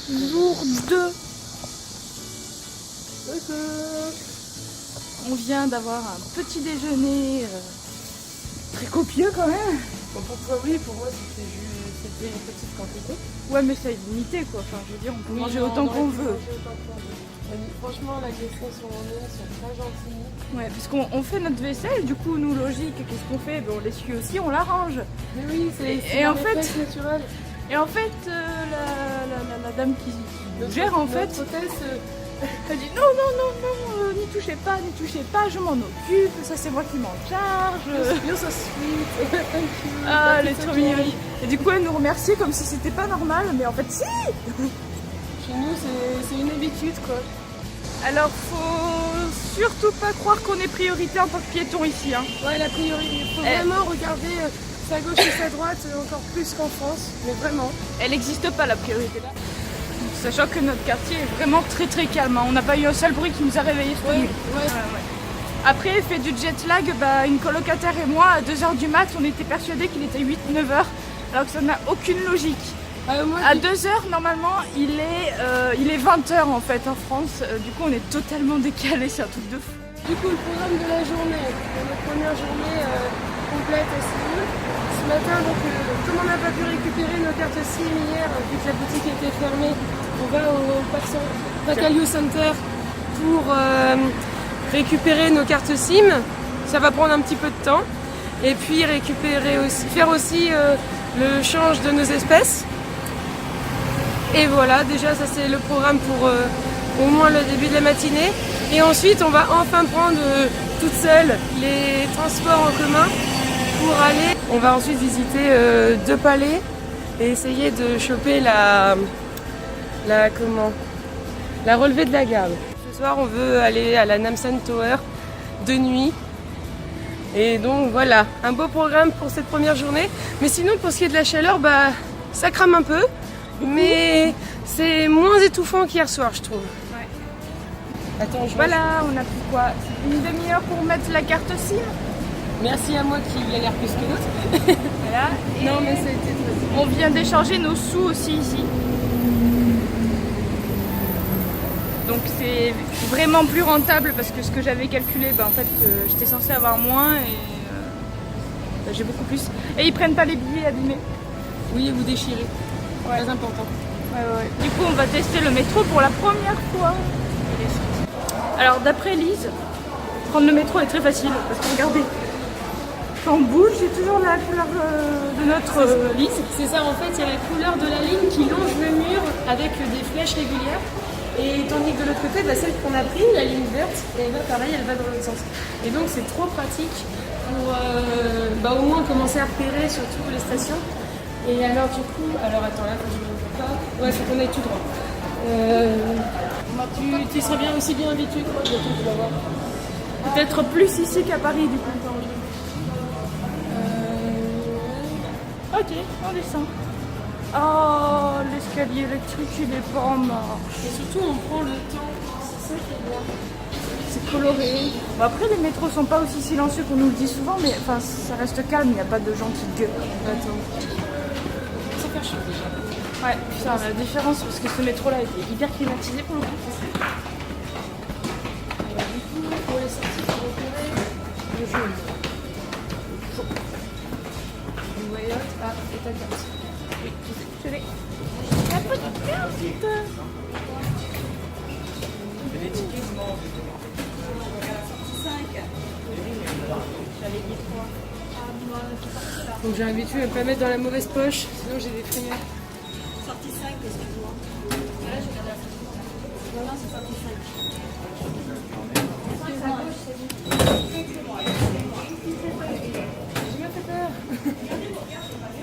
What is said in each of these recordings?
Lourde. On vient d'avoir un petit déjeuner très copieux quand même. Bon, pour toi, oui, pour moi, c'était une petite quantité. Ouais, mais c'est limité quoi. Enfin, je veux dire, on peut manger non, autant qu'on veut. Franchement, la question sur mon nez, ils sont très gentils. Ouais, parce qu'on fait notre vaisselle, du coup, nous, logique, qu'est-ce qu'on fait? Ben, on l'essuie aussi, on l'arrange. Mais oui, c'est Et un en fait, réflexe naturel. Et en fait, la dame qui gère, en fait, elle dit non, n'y touchez pas, je m'en occupe, ça c'est moi qui m'en charge. You're so sweet. Thank you. Ah, elle est trop mignonne. Et du coup, elle nous remerciait comme si c'était pas normal, mais en fait, si. Chez nous, c'est une habitude, quoi. Alors, faut surtout pas croire qu'on est priorité en tant que piéton ici. Hein. Ouais, la priorité. Il faut vraiment regarder sa gauche et sa droite encore plus qu'en France, mais vraiment. Elle n'existe pas, la priorité là. Sachant que notre quartier est vraiment très très calme. Hein. On n'a pas eu un seul bruit qui nous a réveillés cette nuit. Ouais. Après, fait du jet lag, bah, une colocataire et moi, à 2h du mat, on était persuadés qu'il était 8-9h, alors que ça n'a aucune logique. À 2h, normalement, il est 20h en fait en France. Du coup, on est totalement décalé, c'est un truc de fou. Du coup, le programme de la journée, notre première journée complète à Séoul. Ce matin, donc, comme on n'a pas pu récupérer nos cartes SIM hier, vu que la boutique était fermée, on va au Pacalio Center pour récupérer nos cartes SIM. Ça va prendre un petit peu de temps. Et puis faire aussi le change de nos espèces. Et voilà, déjà ça c'est le programme pour au moins le début de la matinée. Et ensuite on va enfin prendre toute seule les transports en commun pour aller. On va ensuite visiter 2 palais et essayer de choper la relevée de la garde. Ce soir on veut aller à la Namsan Tower de nuit. Et donc voilà, un beau programme pour cette première journée. Mais sinon pour ce qui est de la chaleur, bah ça crame un peu. Mais c'est moins étouffant qu'hier soir, je trouve. Ouais. Attends, Voilà, on a pris quoi? Une demi-heure pour mettre la carte SIM. Merci à moi qui galère plus que l'autre. Voilà. Et Non, mais ça a été très bien. on vient d'échanger nos sous aussi ici. Donc c'est vraiment plus rentable parce que ce que j'avais calculé, bah, en fait, j'étais censée avoir moins et bah, j'ai beaucoup plus. Et ils prennent pas les billets abîmés. Oui, vous déchirez. Ouais. Très important. Ouais. Du coup, on va tester le métro pour la première fois. Alors, d'après Lise, prendre le métro est très facile parce que regardez, quand on bouge, j'ai toujours la couleur de notre Lise. C'est ça, en fait, il y a la couleur de la ligne qui longe le mur avec des flèches régulières. Et tandis que de l'autre côté, bah, celle qu'on a prise, la ligne verte, et bah, pareil, elle va dans l'autre sens. Et donc, c'est trop pratique pour au moins commencer à repérer sur toutes les stations. Et alors du coup, attends là, je ne vois pas. Ouais, c'est qu'on aille tout droit. Tu serais bien aussi bien habitué que moi, bientôt tu vas voir. Peut-être plus ici qu'à Paris du coup. Ok, on descend. Oh, l'escalier électrique, il est pas en marche. Et surtout, on prend le temps. C'est ça qui est bien. C'est coloré. Bon, après, les métros sont pas aussi silencieux qu'on nous le dit souvent, mais enfin, ça reste calme, il n'y a pas de gens qui gueulent. Attends. Ça fait chaud déjà. Ouais, putain, la différence, parce que ce métro-là était hyper climatisé pour le coup. Alors, du coup, pour les sorties, il faut repérer le jaune. Une voyote et ta carte. Oui, je l'ai. La petite carte. J'avais dit 3. Donc j'ai l'habitude de ne pas mettre dans la mauvaise poche, sinon j'ai des frayeurs. Sortie 5, excuse-moi. Là, je regarde la sortie. Non, c'est sortie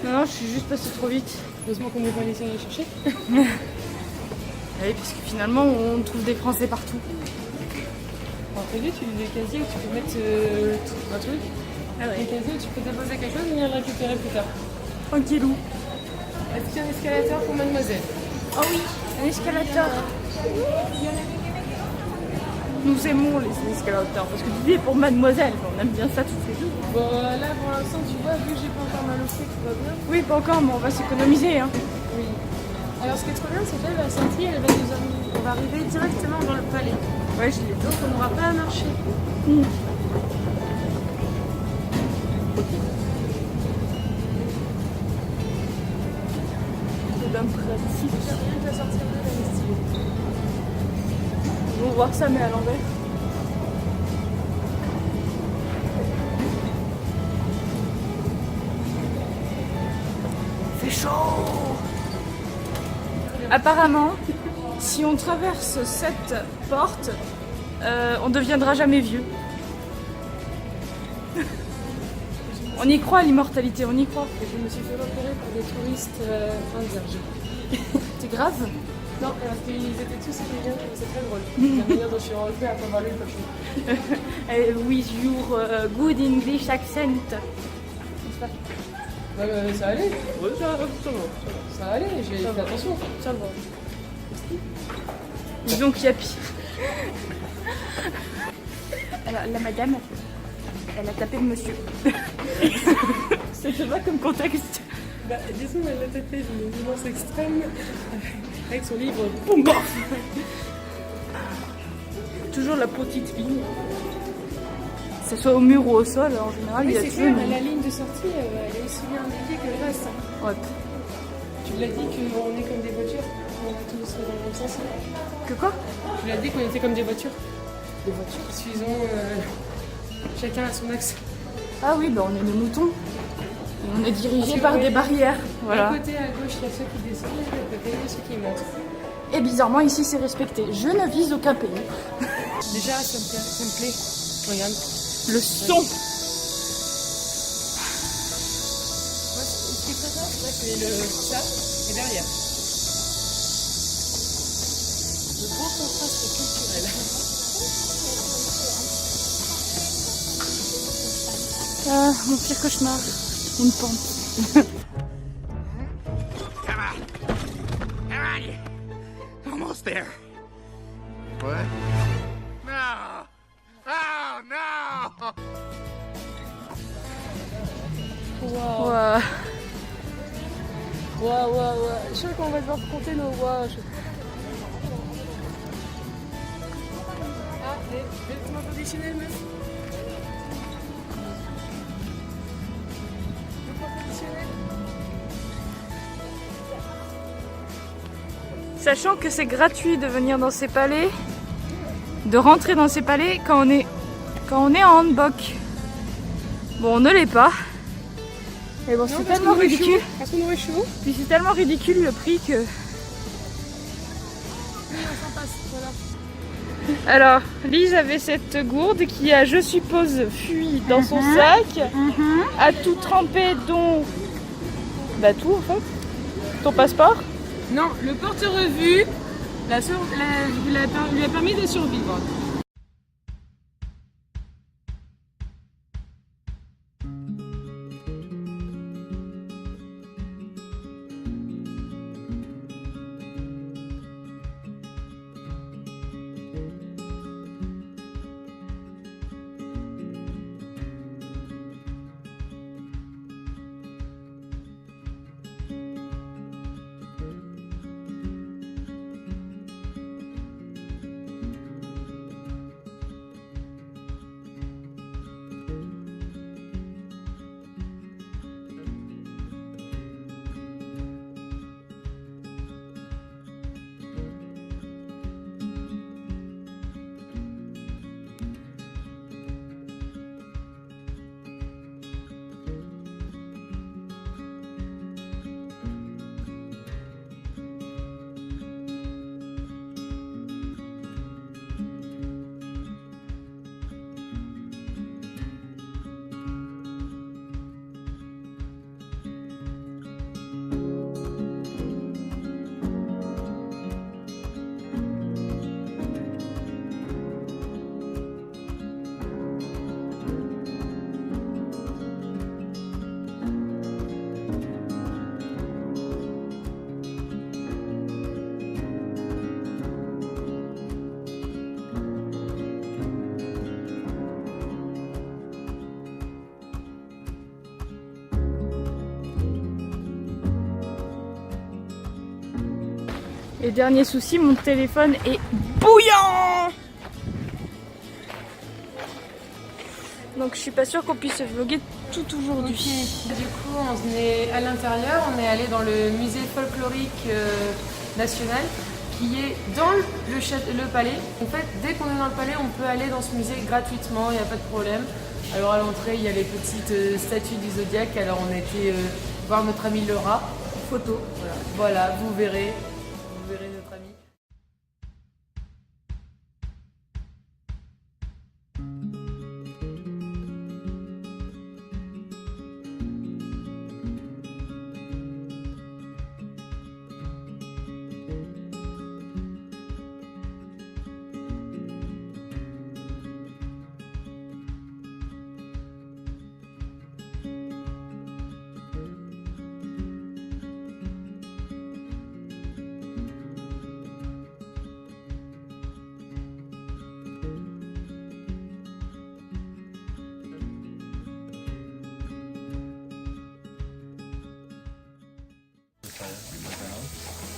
5. Non, je suis juste passée trop vite. Heureusement qu'on n'est pas laissé aller chercher. Oui, parce que finalement, on trouve des Français partout. En prévu, tu as des casiers où tu peux mettre un truc. Ah ouais. Un casier où tu peux déposer quelque chose et venir le récupérer plus tard. Tranquillou. Est-ce qu'il y a un escalator pour mademoiselle? Oh oui, un escalator. Nous aimons les escalators parce que tu dis pour mademoiselle, on aime bien ça toutes les deux. Bon, là pour l'instant, tu vois, vu que j'ai pas encore mal au pied, tout va bien. Oui, pas encore, mais on va s'économiser. Hein. Oui. Alors ce qui est trop bien, c'est que là, la sortie, elle va nous amener. On va arriver directement dans le palais. Ouais, je l'ai. Donc on n'aura pas à marcher. C'est bien pratique. Rien que la sortie de là, elle est stylée. Ils vont voir ça, mais à l'envers. C'est chaud. Apparemment, si on traverse cette porte, on ne deviendra jamais vieux. On y croit à l'immortalité, on y croit. Et je me suis fait repérer par des touristes fin vierge. C'est grave. Non, parce qu'ils étaient tous italiens, c'est très drôle. La manière dont je suis rentrée après avoir lu le cochon. With your good English accent. Ça allait. Ouais, ça va. Ça allait, j'ai fait attention. Ça va. Disons qu'il y a pire. Alors, la madame, elle a tapé le monsieur. C'était pas comme contexte. Bah, disons, elle a tapé d'une violence extrême avec son livre Boum Bof. Toujours la petite ligne. Que ce soit au mur ou au sol, en général, Oui, il y a c'est toujours clair, une... la ligne de sortie, elle est aussi bien indiquée que le reste. Ouais. Tu l'as dit qu'on est comme des voitures, on va tous dans le même sens. Que quoi? Tu l'as dit qu'on était comme des voitures. Des voitures suivant chacun à son axe. Ah oui, bah on est des moutons. Et on est dirigé Parce que par ouais, des barrières. Voilà. D'un côté à gauche, il y a ceux qui descendent et de l'autre côté, il y a ceux qui montent. Et bizarrement, ici, c'est respecté. Je ne vise aucun pays. Déjà, ça me plaît. Regarde. Le son. Moi, ce qui est très simple, c'est ça et derrière. Le gros contraste culturel. Ah, mon pire cauchemar. Une pente. Come on, you almost there. What? No! Oh no! Ouah. Waouh. Je suis sûre qu'on va devoir compter nos waouh. Ah, vêtements traditionnels, meuf. Vêtements traditionnels. Sachant que c'est gratuit de venir dans ces palais, de rentrer dans ces palais quand on est en hanbok. Bon, on ne l'est pas. Et bon, c'est tellement ridicule. Parce qu'on aurait chaud. Puis c'est tellement ridicule le prix que... Oui, on s'en passe, voilà. Alors, Lise avait cette gourde qui a, je suppose, fui dans son sac, a tout trempé, dont... Bah tout en fait. Ton passeport. Non, le porte-revue lui a permis de survivre. Et dernier souci, mon téléphone est bouillant. Donc je suis pas sûre qu'on puisse vlogger tout aujourd'hui. Okay. Du coup, on est à l'intérieur, on est allé dans le musée folklorique national qui est dans le palais. En fait, dès qu'on est dans le palais, on peut aller dans ce musée gratuitement, il n'y a pas de problème. Alors à l'entrée, il y a les petites statues du zodiaque. Alors on a été voir notre ami le rat. Photo, voilà, vous verrez notre ami.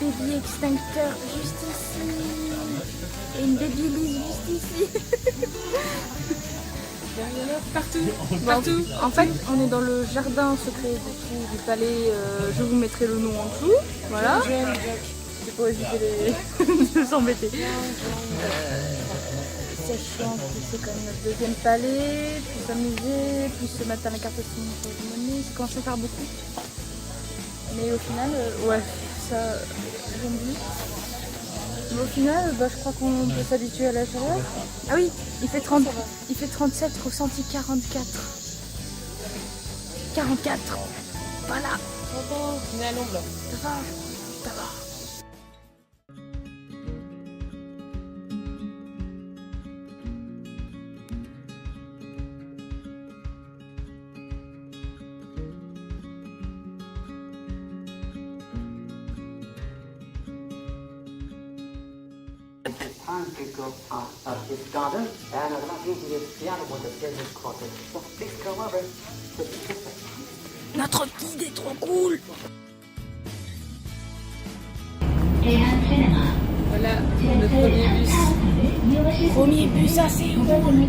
Baby extincteur juste ici. Et une baby lise juste ici. Partout. En fait, on est dans le jardin secret du palais. Je vous mettrai le nom en dessous. Voilà. C'est pour éviter de s'embêter. C'est chiant, c'est quand même notre deuxième palais, plus s'amuser, plus se mettre à la carte de monnaie. Ça commence à faire beaucoup. Mais au final, ouais, ça, j'aime bien. Mais au final, je crois qu'on peut s'habituer à la chaleur. Ah oui, il fait 37, ressenti 44. 44. Voilà. On est à l'ombre là. Ça va. Go up his garden and allow him to his piano with the business quarter. So please come over. Notre guide est trop cool. Voilà, le premier bus. Premier bus à Séoul.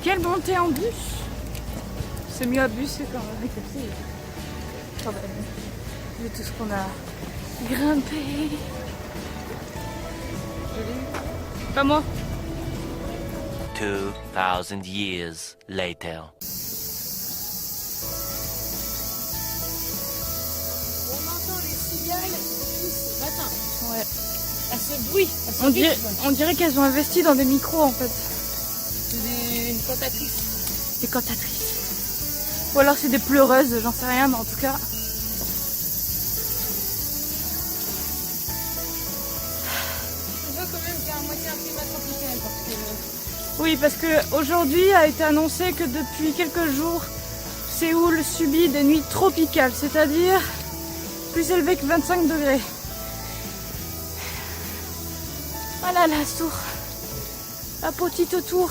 Quelle montée en bus. C'est mieux à bus quand même avec le pied. Quand même. Vu tout ce qu'on a grimpé. Pas moi. 2000 years later. On entend les cigales depuis ce matin. Ouais. À ce bruit. On dirait qu'elles ont investi dans des micros en fait. C'est des cantatrices. Des cantatrices. Ou alors c'est des pleureuses, j'en sais rien, mais en tout cas. Oui, parce que aujourd'hui a été annoncé que depuis quelques jours, Séoul subit des nuits tropicales, c'est-à-dire plus élevées que 25 degrés. Voilà la tour, la petite tour.